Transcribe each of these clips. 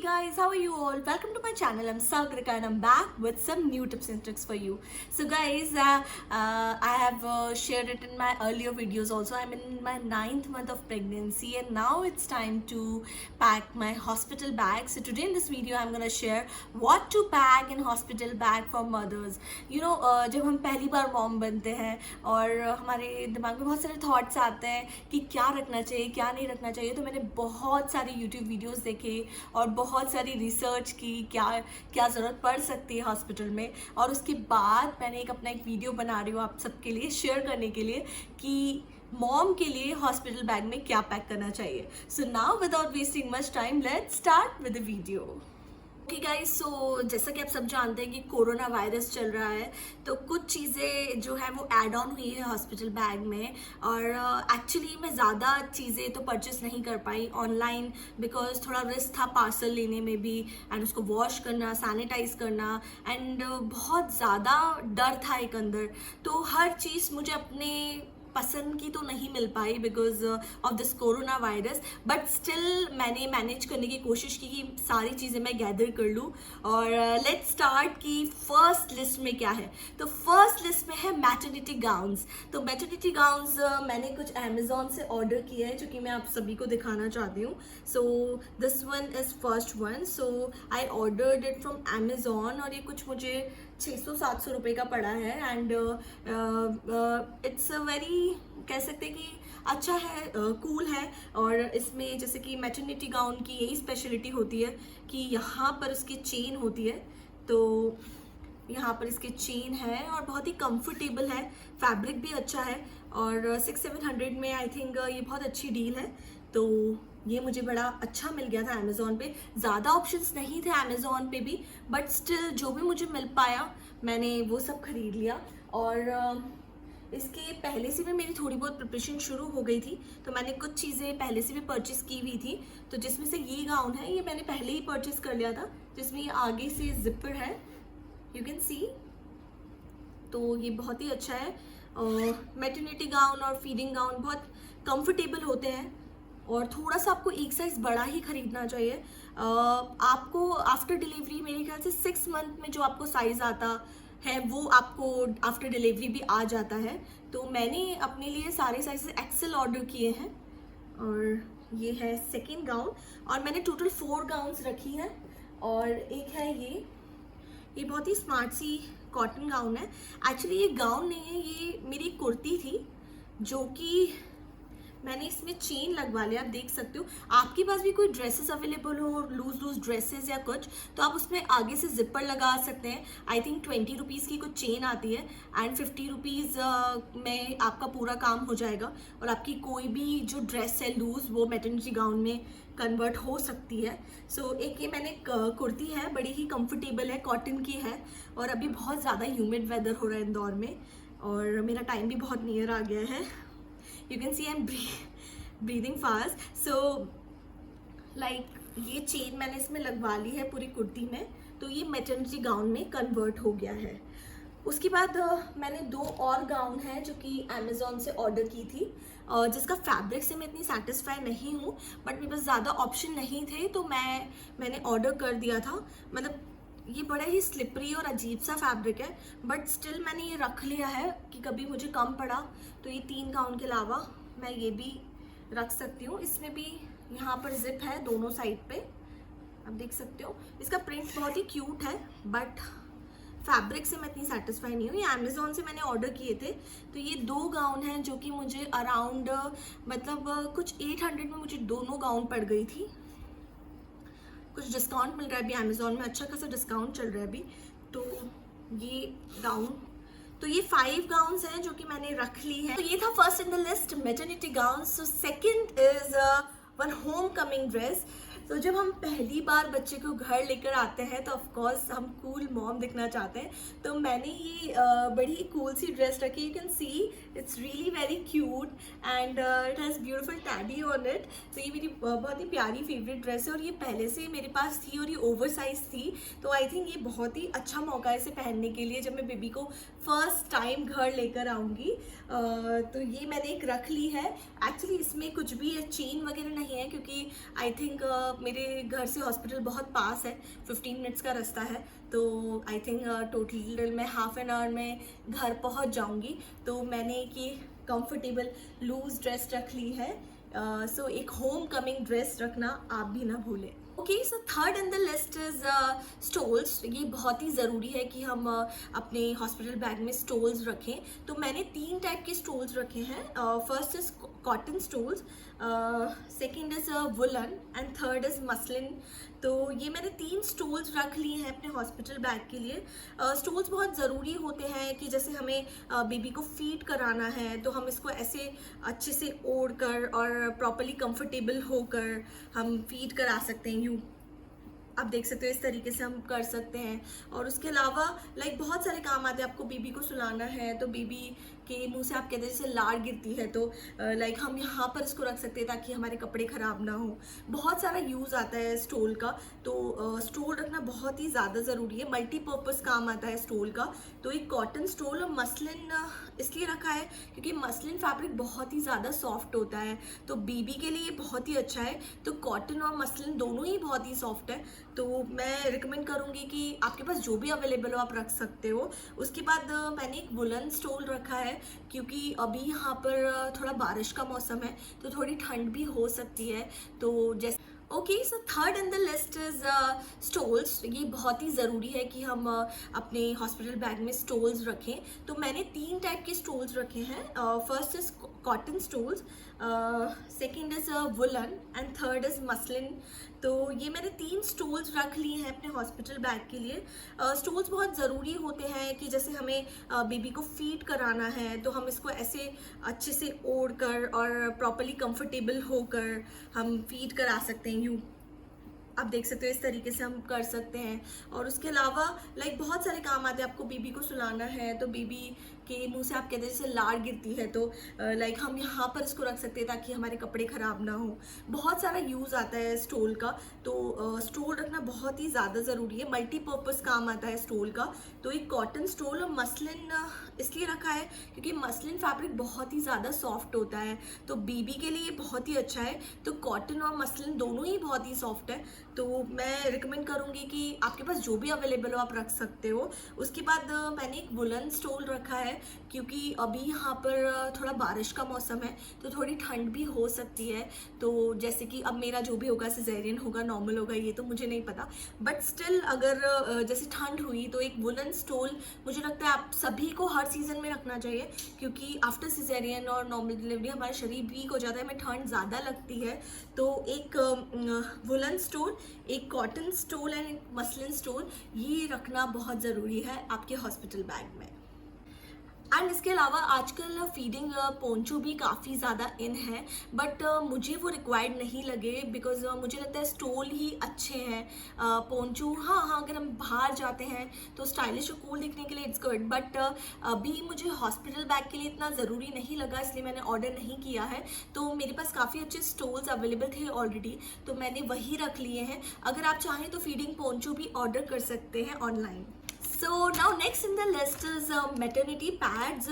guys, how are you all? Welcome to my channel. I'm Sagrika and I'm back with some new tips and tricks for you. So guys, I have shared it in my earlier videos also. I'm in my 9th month of pregnancy and now it's time to pack my hospital bag. So today in this video I'm gonna share what to pack in hospital bag for mothers. You know, जब हम पहली बार mom बनते हैं और हमारे दिमाग में बहुत सारे थॉट्स आते हैं कि क्या रखना चाहिए क्या नहीं रखना चाहिए, तो मैंने बहुत सारे यूट्यूब वीडियोस देखे और बहुत सारी रिसर्च की क्या क्या ज़रूरत पड़ सकती है हॉस्पिटल में, और उसके बाद मैंने अपना एक वीडियो बना रही हूँ आप सबके लिए शेयर करने के लिए कि मॉम के लिए हॉस्पिटल बैग में क्या पैक करना चाहिए. So now without wasting much time let's start with the video. Okay guys, so जैसा कि आप सब जानते हैं कि कोरोना वायरस चल रहा है, तो कुछ चीज़ें जो है वो ऐड ऑन हुई है हॉस्पिटल बैग में. और एक्चुअली मैं ज़्यादा चीज़ें तो परचेस नहीं कर पाई ऑनलाइन बिकॉज थोड़ा रिस्क था पार्सल लेने में भी, एंड उसको वॉश करना, सैनिटाइज करना, एंड बहुत ज़्यादा डर था एक अंदर. तो हर चीज़ मुझे अपने पसंद की तो नहीं मिल पाई because of this corona virus, but still मैंने मैनेज करने की कोशिश की कि सारी चीज़ें मैं गैदर कर लूँ. और लेट्स स्टार्ट कि फर्स्ट लिस्ट में क्या है. तो फर्स्ट लिस्ट में है मैटरनिटी गाउन्स. तो मैटरनिटी गाउन्स मैंने कुछ अमेजोन से ऑर्डर किया है जो कि मैं आप सभी को दिखाना चाहती हूँ. So this one is first one. So I ordered it from Amazon और ये कुछ मुझे 600-700 रुपये का पड़ा है. एंड इट्स अ वेरी, कह सकते हैं कि अच्छा है, कूल है. और इसमें जैसे कि मैटरनिटी गाउन की यही स्पेशलिटी होती है कि यहाँ पर उसकी चेन होती है. तो यहाँ पर इसके चेन है और बहुत ही कंफर्टेबल है, फैब्रिक भी अच्छा है. और 600-700 में आई थिंक ये बहुत अच्छी डील है. तो ये मुझे बड़ा अच्छा मिल गया था अमेज़ॉन पे. ज़्यादा ऑप्शंस नहीं थे अमेज़ॉन पे भी, बट स्टिल जो भी मुझे मिल पाया मैंने वो सब खरीद लिया. और इसके पहले से भी मेरी थोड़ी बहुत प्रिपरेशन शुरू हो गई थी, तो मैंने कुछ चीज़ें पहले से भी परचेस की हुई थी. तो जिसमें से ये गाउन है, ये मैंने पहले ही परचेस कर लिया था, जिसमें ये आगे से जिपर है, यू कैन सी. तो ये बहुत ही अच्छा है. मैटरनिटी गाउन और फीडिंग गाउन बहुत कंफर्टेबल होते हैं और थोड़ा सा आपको एक साइज़ बड़ा ही खरीदना चाहिए. आपको आफ्टर डिलीवरी मेरे ख्याल से 6 मंथ में जो आपको साइज़ आता है वो आपको आफ्टर डिलीवरी भी आ जाता है. तो मैंने अपने लिए सारे साइज़ एक्सेल ऑर्डर किए हैं. और ये है सेकेंड गाउन, और मैंने टोटल 4 गाउन्स रखी हैं. और एक है ये बहुत ही स्मार्ट सी कॉटन गाउन है. एक्चुअली ये गाउन नहीं है, ये मेरी कुर्ती थी जो कि मैंने इसमें चेन लगवा लिया. आप देख सकते हो, आपके पास भी कोई ड्रेसेस अवेलेबल हो, लूज ड्रेसेस या कुछ, तो आप उसमें आगे से जिपर लगा सकते हैं. आई थिंक 20 रुपीज़ की कुछ चेन आती है एंड 50 रुपीज़ में आपका पूरा काम हो जाएगा. और आपकी कोई भी जो ड्रेस है लूज, वो मैटरनिटी गाउन में कन्वर्ट हो सकती है. सो एक ये मैंने कुर्ती है, बड़ी ही कंफर्टेबल है, कॉटन की है. और अभी बहुत ज़्यादा ह्यूमिड वेदर हो रहा है इंदौर में और मेरा टाइम भी बहुत नियर आ गया है. You can see I am breathing fast. So like ये चेन मैंने इसमें लगवा ली है पूरी कुर्ती में, तो ये मैटरनिटी गाउन में कन्वर्ट हो गया है. उसके बाद मैंने 2 और गाउन हैं जो कि अमेज़ॉन से ऑर्डर की थी, जिसका फैब्रिक से मैं इतनी सेटिस्फाई नहीं हूँ, बट मेरे पास ज़्यादा ऑप्शन नहीं थे तो मैंने ऑर्डर कर दिया था. मतलब ये बड़ा ही स्लिपरी और अजीब सा फैब्रिक है, बट स्टिल मैंने ये रख लिया है कि कभी मुझे कम पड़ा तो ये 3 गाउन के अलावा मैं ये भी रख सकती हूँ. इसमें भी यहाँ पर जिप है दोनों साइड पे, आप देख सकते हो. इसका प्रिंट बहुत ही क्यूट है, बट फैब्रिक से मैं इतनी सेटिस्फाई नहीं हूँ. ये अमेज़ॉन से मैंने ऑर्डर किए थे. तो ये 2 गाउन हैं जो कि मुझे अराउंड मतलब कुछ 800 में मुझे दोनों गाउन पड़ गई थी. कुछ डिस्काउंट मिल रहा है अभी अमेज़ॉन में, अच्छा खासा डिस्काउंट चल रहा है अभी. तो ये गाउन, तो ये 5 गाउन्स हैं जो कि मैंने रख ली है. तो ये था first in the list maternity gowns. So second is one home coming dress. तो जब हम पहली बार बच्चे को घर लेकर आते हैं तो ऑफकोर्स हम कूल मॉम दिखना चाहते हैं. तो मैंने ये बड़ी कूल सी ड्रेस रखी. You can see it's really very cute and it has beautiful teddy on it. तो ये मेरी बहुत ही प्यारी फेवरेट ड्रेस है और ये पहले से मेरे पास थी और ये ओवर साइज थी. तो आई थिंक ये बहुत ही अच्छा मौका है इसे पहनने के लिए जब मैं बेबी को फर्स्ट टाइम घर लेकर आऊँगी. तो ये मैंने एक रख ली है. एक्चुअली इसमें कुछ भी चेन वगैरह नहीं है क्योंकि आई थिंक मेरे घर से हॉस्पिटल बहुत पास है, 15 मिनट्स का रास्ता है। तो आई थिंक टोटल मैं हाफ एन आवर में घर पहुंच जाऊंगी। तो मैंने एक ये कंफर्टेबल लूज ड्रेस रख ली है। सो एक होम कमिंग ड्रेस रखना आप भी ना भूलें। Okay, so third in the list is stoles. ये बहुत ही ज़रूरी है कि हम अपने हॉस्पिटल बैग में स्टोल्स रखें। तो मैंने 3 टाइप के स्टोल्स रखे हैं। First is cotton stoles, second is woollen and third is muslin. तो ये मैंने 3 स्टोल्स रख लिए हैं अपने हॉस्पिटल बैग के लिए। स्टोल्स बहुत ज़रूरी होते हैं कि जैसे हमें बेबी को फीड कराना है तो हम इसको ऐसे अच्छे से ओढ़ कर और प्रॉपरली कंफर्टेबल होकर हम फीड करा सकते हैं। यूँ आप देख सकते हो इस तरीके से हम कर सकते हैं। और उसके अलावा लाइक बहुत सारे काम आते हैं। आपको बेबी को सुलाना है तो बेबी के मुंह से आप कहते हैं जैसे लार गिरती है तो लाइक हम यहाँ पर इसको रख सकते हैं ताकि हमारे कपड़े ख़राब ना हो। बहुत सारा यूज़ आता है स्टोल का। तो स्टोल रखना बहुत ही ज़्यादा ज़रूरी है, मल्टीपर्पज़ काम आता है स्टोल का। तो एक कॉटन स्टोल और मसलिन इसलिए रखा है क्योंकि मसलिन फैब्रिक बहुत ही ज़्यादा सॉफ्ट होता है, तो बेबी के लिए बहुत ही अच्छा है। तो कॉटन और मसलिन दोनों ही बहुत ही सॉफ्ट है। तो मैं रिकमेंड करूँगी कि आपके पास जो भी अवेलेबल हो आप रख सकते हो। उसके बाद मैंने एक वुलन स्टोल रखा है क्योंकि अभी यहाँ पर थोड़ा बारिश का मौसम है तो थोड़ी ठंड भी हो सकती है। तो जैसे okay, so third in the list is stoles. ये बहुत ही ज़रूरी है कि हम अपने हॉस्पिटल बैग में स्टोल्स रखें। तो मैंने 3 टाइप के स्टोल्स रखे हैं। First is cotton stoles, second is woollen and third is muslin. तो ये मैंने 3 स्टोल्स रख लिए हैं अपने हॉस्पिटल बैग के लिए। स्टोल्स बहुत ज़रूरी होते हैं कि जैसे हमें बेबी को फीड कराना है तो हम इसको ऐसे अच्छे से ओढ़ कर और प्रॉपरली कंफर्टेबल होकर हम फीड करा सकते हैं। यूँ आप देख सकते हो इस तरीके से हम कर सकते हैं। और उसके अलावा लाइक बहुत सारे काम आते हैं। आपको बेबी को सुलाना है तो बेबी के मुंह से आप कहते हैं जैसे लार गिरती है तो लाइक हम यहाँ पर इसको रख सकते हैं ताकि हमारे कपड़े ख़राब ना हो। बहुत सारा यूज़ आता है स्टोल का। तो स्टोल रखना बहुत ही ज़्यादा ज़रूरी है, मल्टीपर्पज़ काम आता है स्टोल का। तो एक कॉटन स्टोल और मसलिन इसलिए रखा है क्योंकि मसलिन फैब्रिक बहुत ही ज़्यादा सॉफ्ट होता है, तो बेबी के लिए बहुत ही अच्छा है। तो कॉटन और मसलिन दोनों ही बहुत ही सॉफ्ट है। तो मैं रिकमेंड करूँगी कि आपके पास जो भी अवेलेबल हो आप रख सकते हो। उसके बाद मैंने एक वुलन स्टोल रखा है क्योंकि अभी यहाँ पर थोड़ा बारिश का मौसम है तो थोड़ी ठंड भी हो सकती है। तो जैसे कि अब मेरा जो भी होगा, सिजेरियन होगा, नॉर्मल होगा, ये तो मुझे नहीं पता, बट स्टिल अगर जैसे ठंड हुई तो एक वुलन स्टोल मुझे लगता है आप सभी को हर सीज़न में रखना चाहिए क्योंकि आफ्टर सिजेरियन और नॉर्मल डिलीवरी हमारा शरीर वीक हो जाता है, हमें ठंड ज़्यादा लगती है। तो एक वुलन स्टोल, एक कॉटन स्टोल एंड एक मसलिन स्टोल ये रखना बहुत ज़रूरी है आपके हॉस्पिटल बैग में। एंड इसके अलावा आजकल फीडिंग पोंचो भी काफ़ी ज़्यादा इन है, बट मुझे वो रिक्वायर्ड नहीं लगे बिकॉज मुझे लगता है स्टोल ही अच्छे हैं। पोंचो हाँ, अगर हम बाहर जाते हैं तो स्टाइलिश और कूल दिखने के लिए इट्स गुड, बट अभी मुझे हॉस्पिटल बैग के लिए इतना ज़रूरी नहीं लगा, इसलिए मैंने ऑर्डर नहीं किया है। तो मेरे पास काफ़ी अच्छे स्टोल्स अवेलेबल थे ऑलरेडी, तो मैंने वही रख लिए हैं। अगर आप चाहें तो फीडिंग पोंचो भी ऑर्डर कर सकते हैं online. So now next in the list is maternity pads.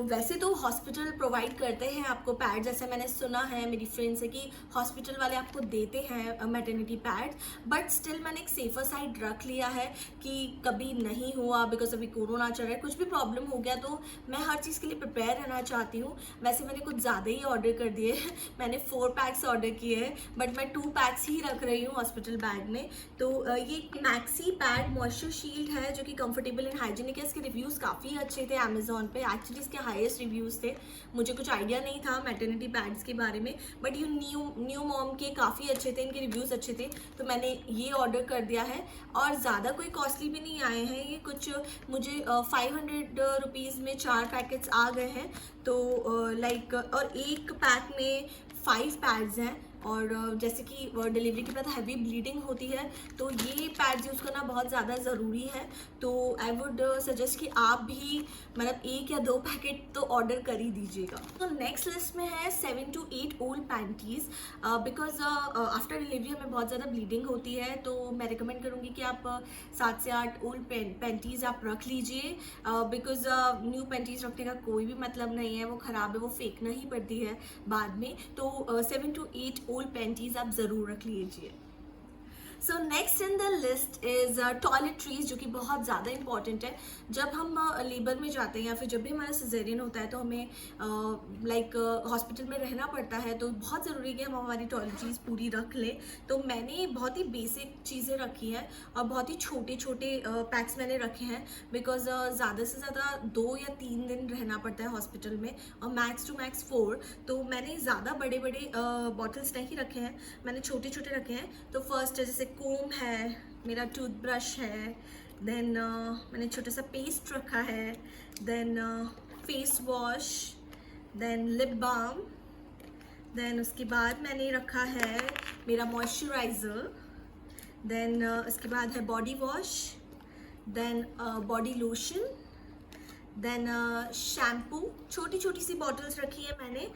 वैसे तो हॉस्पिटल प्रोवाइड करते हैं आपको पैड्स, जैसे मैंने सुना है मेरी फ्रेंड से कि हॉस्पिटल वाले आपको देते हैं मैटरनिटी पैड्स, बट स्टिल मैंने एक सेफर साइड रख लिया है कि कभी नहीं हुआ, बिकॉज अभी कोरोना चल रहा है, कुछ भी प्रॉब्लम हो गया तो मैं हर चीज़ के लिए प्रिपेयर रहना चाहती हूँ। वैसे मैंने कुछ ज़्यादा ही ऑर्डर कर दिए मैंने 4 पैक्स ऑर्डर किए हैं, बट मैं 2 पैक्स ही रख रही हूँ हॉस्पिटल बैग में। तो ये मैक्सी पैड मॉइस्चर शील्ड है जो कि कंफर्टेबल एंड हाइजीनिक है। इसके रिव्यूज़ काफ़ी अच्छे थे अमेजोन पे, एक्चुअली इसके हाईएस्ट रिव्यूज़ थे। मुझे कुछ आइडिया नहीं था मैटरनिटी पैड्स के बारे में, बट ये न्यू मॉम के काफ़ी अच्छे थे, इनके रिव्यूज़ अच्छे थे, तो मैंने ये ऑर्डर कर दिया है। और ज़्यादा कोई कॉस्टली भी नहीं आए हैं ये, कुछ मुझे 500 रुपीज़ में 4 पैकेट्स आ गए हैं। तो लाइक और एक पैक में 5 पैड्स हैं। और जैसे कि डिलीवरी के बाद हैवी ब्लीडिंग होती है तो ये पैड्स यूज़ करना बहुत ज़्यादा ज़रूरी है। तो आई वुड सजेस्ट कि आप भी मतलब 1 या 2 पैकेट तो ऑर्डर कर ही दीजिएगा। तो नेक्स्ट लिस्ट में है 7 to 8 old panties, because after delivery हमें बहुत ज़्यादा ब्लीडिंग होती है, तो मैं रिकमेंड करूँगी कि आप 7 से 8 ओल्ड पैंटीज़ आप रख लीजिए, बिकॉज न्यू पैंटीज़ रखने का कोई भी मतलब नहीं है, वो ख़राब है, वो फेंकना ही पड़ती है बाद में। तो 7 to 8 वूल पैंटीज आप ज़रूर रख लीजिए। So next in the list is toiletries, जो कि बहुत ज़्यादा इंपॉर्टेंट है। जब हम लेबर में जाते हैं या फिर जब भी हमारा सिजेरियन होता है तो हमें हॉस्पिटल में रहना पड़ता है, तो बहुत ज़रूरी है कि हम हमारी टॉयलेटरीज पूरी रख लें। तो मैंने बहुत ही बेसिक चीज़ें रखी हैं और बहुत ही छोटे छोटे पैक्स मैंने रखे हैं, बिकॉज ज़्यादा से ज़्यादा 2 या 3 दिन रहना पड़ता है हॉस्पिटल में और मैक्स टू मैक्स 4। तो मैंने ज़्यादा बड़े बड़े बॉटल्स नहीं रखे हैं, मैंने छोटे छोटे रखे हैं। तो फर्स्ट जैसे कोम है, मेरा टूथब्रश है, देन मैंने छोटा सा पेस्ट रखा है, then face wash, then lip balm, then उसके बाद मैंने रखा है मेरा मॉइस्चराइज़र, देन उसके बाद है body wash, then body lotion, then shampoo. छोटी छोटी सी बॉटल्स रखी है मैंने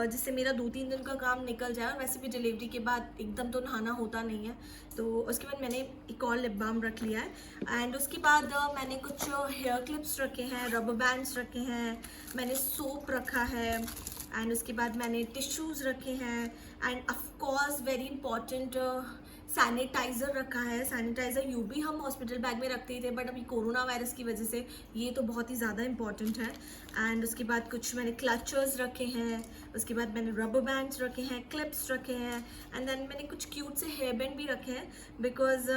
जिससे मेरा 2-3 दिन का काम निकल जाए। और वैसे भी डिलीवरी के बाद एकदम तो नहाना होता नहीं है, तो उसके बाद मैंने एक और लिप बाम रख लिया है। एंड उसके बाद मैंने कुछ हेयर क्लिप्स रखे हैं, रबर बैंड्स रखे हैं, मैंने सोप रखा है, एंड उसके बाद मैंने टिश्यूज़ रखे हैं, and of course very important sanitiser रखा है। सैनिटाइज़र यूँ भी हम हॉस्पिटल बैग में रखते ही थे, बट अभी कोरोना वायरस की वजह से ये तो बहुत ही ज़्यादा इंपॉर्टेंट है। एंड उसके बाद कुछ मैंने क्लचर्स रखे हैं, उसके बाद मैंने रबर बैंड्स रखे हैं, क्लिप्स रखे हैं, एंड देन मैंने कुछ क्यूट से हेयर बैंड भी रखे हैं, बिकॉज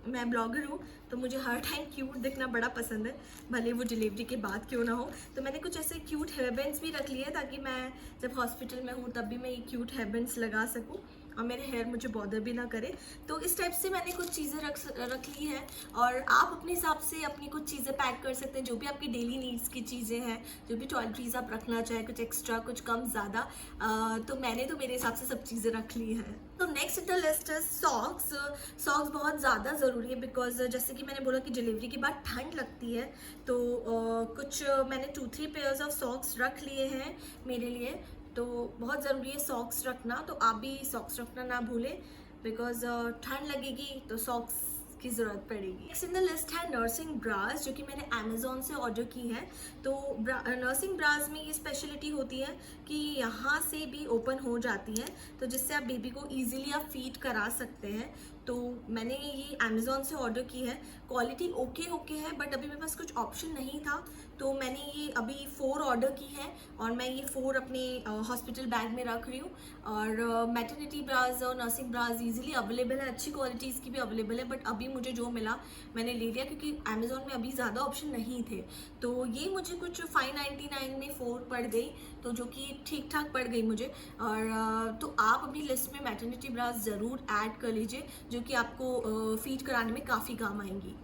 मैं ब्लॉगर हूँ तो मुझे हर टाइम क्यूट दिखना बड़ा पसंद है, भले वो डिलीवरी के बाद क्यों ना हो। तो मैंने कुछ ऐसे क्यूट हेयर बैंड्स भी रख लिए ताकि मैं जब हॉस्पिटल में हूँ तब भी मैं ये क्यूट हेयर बैंड्स लगा सकूँ और मेरे हेयर मुझे बॉदर भी ना करे। तो इस टाइप से मैंने कुछ चीज़ें रख ली हैं, और आप अपने हिसाब से अपनी कुछ चीज़ें पैक कर सकते हैं, जो भी आपकी डेली नीड्स की चीज़ें हैं, जो भी टॉयलेटरीज आप रखना चाहें, कुछ एक्स्ट्रा कुछ कम ज़्यादा। तो मैंने तो मेरे हिसाब से सब चीज़ें रख ली हैं। तो नेक्स्ट इन द लिस्ट है सॉक्स। सॉक्स बहुत ज़्यादा ज़रूरी है, बिकॉज जैसे कि मैंने बोला कि डिलीवरी के बाद ठंड लगती है, तो कुछ मैंने 2-3 पेयर्स ऑफ सॉक्स रख लिए हैं मेरे लिए। तो बहुत ज़रूरी है सॉक्स रखना, तो आप भी सॉक्स रखना ना भूलें, बिकॉज ठंड लगेगी तो सॉक्स की ज़रूरत पड़ेगी। नेक्स्ट इन द लिस्ट है नर्सिंग ब्रास, जो कि मैंने अमेज़ॉन से ऑर्डर की है। तो नर्सिंग ब्रास में ये स्पेशलिटी होती है कि यहाँ से भी ओपन हो जाती है, तो जिससे आप बेबी को ईजिली आप फीड करा सकते हैं। तो मैंने ये अमेज़ॉन से ऑर्डर की है, क्वालिटी ओके है, बट अभी मेरे पास कुछ ऑप्शन नहीं था, तो मैंने ये अभी 4 ऑर्डर की है और मैं ये 4 अपने हॉस्पिटल बैग में रख रही हूँ। और मैटरनिटी ब्रास और नर्सिंग ब्रास ईजिली अवेलेबल है, अच्छी क्वालिटीज़ की भी अवेलेबल है, बट अभी मुझे जो मिला मैंने ले लिया, क्योंकि अमेज़ॉन में अभी ज़्यादा ऑप्शन नहीं थे। तो ये मुझे कुछ 599 में 4 पड़ गई, तो जो कि ठीक ठाक पड़ गई मुझे। और तो आप अपनी लिस्ट में मैटरनिटी ब्रास ज़रूर ऐड कर लीजिए, जो कि आपको फीड कराने में काफ़ी काम आएंगी।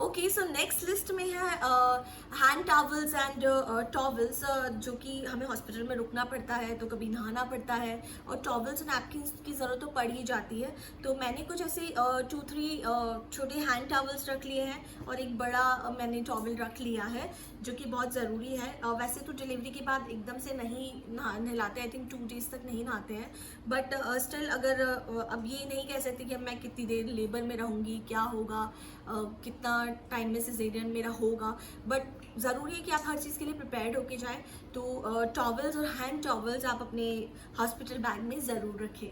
ओके, सो नेक्स्ट लिस्ट में है हैंड टॉवल्स एंड टॉवल्स, जो कि हमें हॉस्पिटल में रुकना पड़ता है तो कभी नहाना पड़ता है, और टॉवल्स और नैपकिन्स की ज़रूरत तो पड़ ही जाती है। तो मैंने कुछ ऐसे 2-3 छोटे हैंड टॉवल्स रख लिए हैं और एक बड़ा मैंने टॉवल रख लिया है, जो कि बहुत ज़रूरी है। वैसे तो डिलीवरी के बाद एकदम से नहीं नहलाते, आई थिंक 2 डेज़ तक नहीं नहाते हैं, बट स्टिल अगर अब ये नहीं कह सकते कि अब मैं कितनी देर लेबर में रहूँगी, क्या होगा, कितना टाइम में सिजेरियन मेरा होगा, बट ज़रूरी है कि आप हर चीज़ के लिए प्रिपेयर्ड होके जाएं। तो टॉवल्स और हैंड टॉवल्स आप अपने हॉस्पिटल बैग में ज़रूर रखें।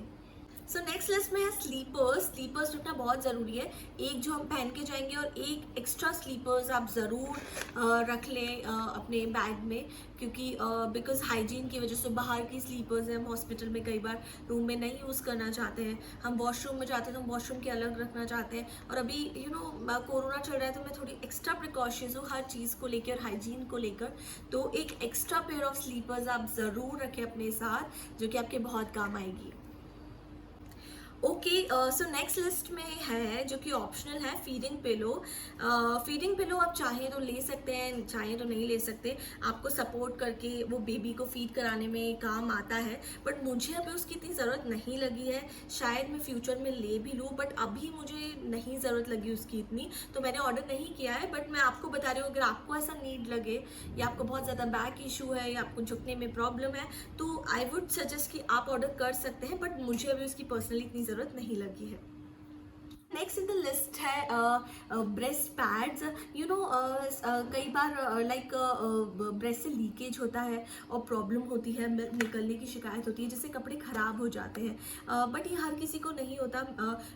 सो नेक्स्ट लिस्ट में है स्लीपर्स रखना बहुत ज़रूरी है। एक जो हम पहन के जाएंगे और एक एक्स्ट्रा स्लीपर्स आप ज़रूर रख लें अपने बैग में, क्योंकि बिकॉज हाइजीन की वजह से बाहर की स्लीपर्स हैं हम हॉस्पिटल में कई बार रूम में नहीं यूज़ करना चाहते हैं, हम वॉशरूम में जाते हैं तो हम वॉशरूम के अलग रखना चाहते हैं। और अभी कोरोना चल रहा है तो मैं थोड़ी एक्स्ट्रा प्रिकॉशंस हूँ हर चीज़ को लेकर, हाइजीन को लेकर। तो एक एक्स्ट्रा पेयर ऑफ स्लीपर्स आप ज़रूर रखें अपने साथ, जो कि आपके बहुत काम आएगी। ओके, सो नेक्स्ट लिस्ट में है जो कि ऑप्शनल है, फीडिंग पिलो। फीडिंग पिलो आप चाहें तो ले सकते हैं, चाहें तो नहीं ले सकते, आपको सपोर्ट करके वो बेबी को फीड कराने में काम आता है, बट मुझे अभी उसकी इतनी ज़रूरत नहीं लगी है। शायद मैं फ्यूचर में ले भी लूँ, बट अभी मुझे नहीं ज़रूरत लगी उसकी इतनी, तो मैंने ऑर्डर नहीं किया है। बट मैं आपको बता रही हूँ, अगर आपको ऐसा नीड लगे या आपको बहुत ज़्यादा बैक इशू है या आपको झुकने में प्रॉब्लम है, तो आई वुड सजेस्ट कि आप ऑर्डर कर सकते हैं, बट मुझे अभी उसकी पर्सनली इतनी ज़रूरत नहीं लगी है। नेक्स्ट इन द लिस्ट है ब्रेस्ट पैड्स। यू नो कई बार लाइक ब्रेस्ट से लीकेज होता है और प्रॉब्लम होती है, मिल्क निकलने की शिकायत होती है, जिससे कपड़े ख़राब हो जाते हैं। बट ये हर किसी को नहीं होता,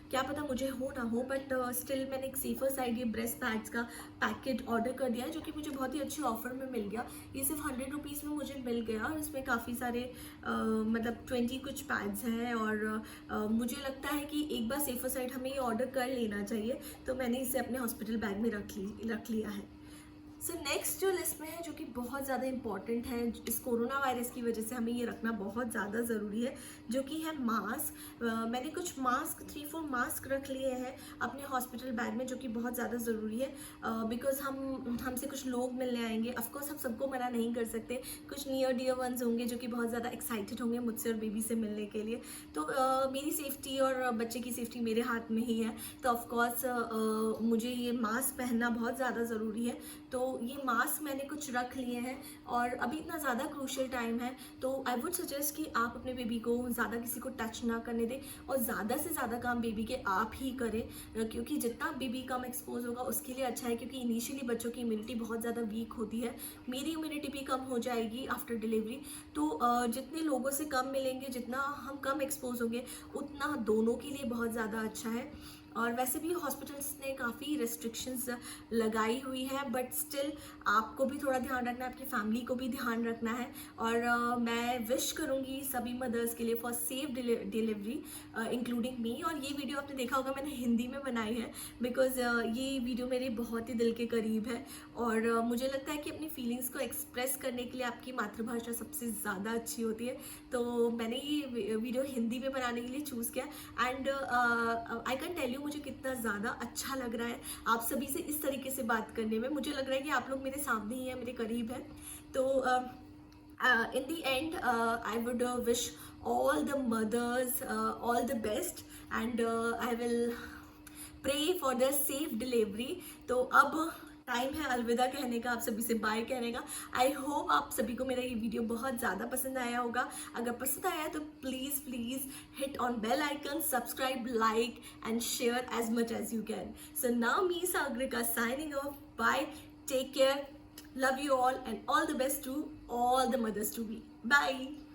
क्या पता मुझे हो ना हो, बट स्टिल मैंने एक सेफर साइड ये ब्रेस्ट पैड्स का पैकेट ऑर्डर कर दिया है, जो कि मुझे बहुत ही अच्छे ऑफर में मिल गया। ये सिर्फ 100 रुपीज़ में मुझे मिल गया और इसमें काफ़ी सारे मतलब 20 कुछ पैड्स हैं। और मुझे लगता है कि एक बार सेफर साइड हमें ये ऑर्डर कर लेना चाहिए, तो मैंने इसे अपने हॉस्पिटल बैग में रख लिया है। सो नेक्स्ट जो लिस्ट में है, जो कि बहुत ज़्यादा इंपॉर्टेंट है, इस कोरोना वायरस की वजह से हमें ये रखना बहुत ज़्यादा ज़रूरी है, जो कि है मास्क। मैंने कुछ मास्क 3-4 मास्क रख लिए हैं अपने हॉस्पिटल बैग में, जो कि बहुत ज़्यादा ज़रूरी है बिकॉज हमसे कुछ लोग मिलने आएंगे। ऑफकोर्स हम सबको मना नहीं कर सकते, कुछ नियर डियर वंस होंगे जो कि बहुत ज़्यादा एक्साइटेड होंगे मुझसे और बेबी से मिलने के लिए। तो मेरी सेफ्टी और बच्चे की सेफ्टी मेरे हाथ में ही है, तो ऑफकोर्स मुझे ये मास्क पहनना बहुत ज़्यादा ज़रूरी है। तो ये मास्क मैंने कुछ रख लिए हैं, और अभी इतना ज़्यादा क्रूशियल टाइम है, तो आई वुड सजेस्ट कि आप अपने बेबी को ज़्यादा किसी को टच ना करने दें, और ज़्यादा से ज़्यादा काम बेबी के आप ही करें, क्योंकि जितना बेबी कम एक्सपोज होगा उसके लिए अच्छा है। क्योंकि इनिशियली बच्चों की इम्यूनिटी बहुत ज़्यादा वीक होती है, मेरी इम्यूनिटी भी कम हो जाएगी आफ्टर डिलीवरी। तो जितने लोगों से कम मिलेंगे, जितना हम कम एक्सपोज होंगे, उतना दोनों के लिए बहुत ज़्यादा अच्छा है। और वैसे भी हॉस्पिटल्स ने काफ़ी रेस्ट्रिक्शंस लगाई हुई है, बट स्टिल आपको भी थोड़ा ध्यान रखना है, आपकी फैमिली को भी ध्यान रखना है। और मैं विश करूँगी सभी मदर्स के लिए for safe delivery including me. और ये वीडियो आपने देखा होगा मैंने हिंदी में बनाई है, बिकॉज ये वीडियो मेरे बहुत ही दिल के करीब है। और मुझे लगता है कि अपनी फीलिंग्स को एक्सप्रेस करने के लिए आपकी मातृभाषा सबसे ज़्यादा अच्छी होती है, तो मैंने ये वीडियो हिंदी में बनाने के लिए चूज़ किया। And I can tell you मुझे कितना ज़्यादा अच्छा लग रहा है आप सभी से इस तरीके से बात करने में। मुझे लग रहा है कि आप लोग मेरे सामने ही हैं, मेरे करीब हैं। तो in the end I would wish all the mothers all the best, and I will pray for their safe delivery। तो अब टाइम है अलविदा कहने का, आप सभी से बाय कहने का। आई होप आप सभी को मेरा ये वीडियो बहुत ज़्यादा पसंद आया होगा। अगर पसंद आया तो please hit on bell icon, subscribe, like and share as much as you can. So now me Sagarika signing off. Bye, take care, love you all, and all the best to all the mothers to be. Bye.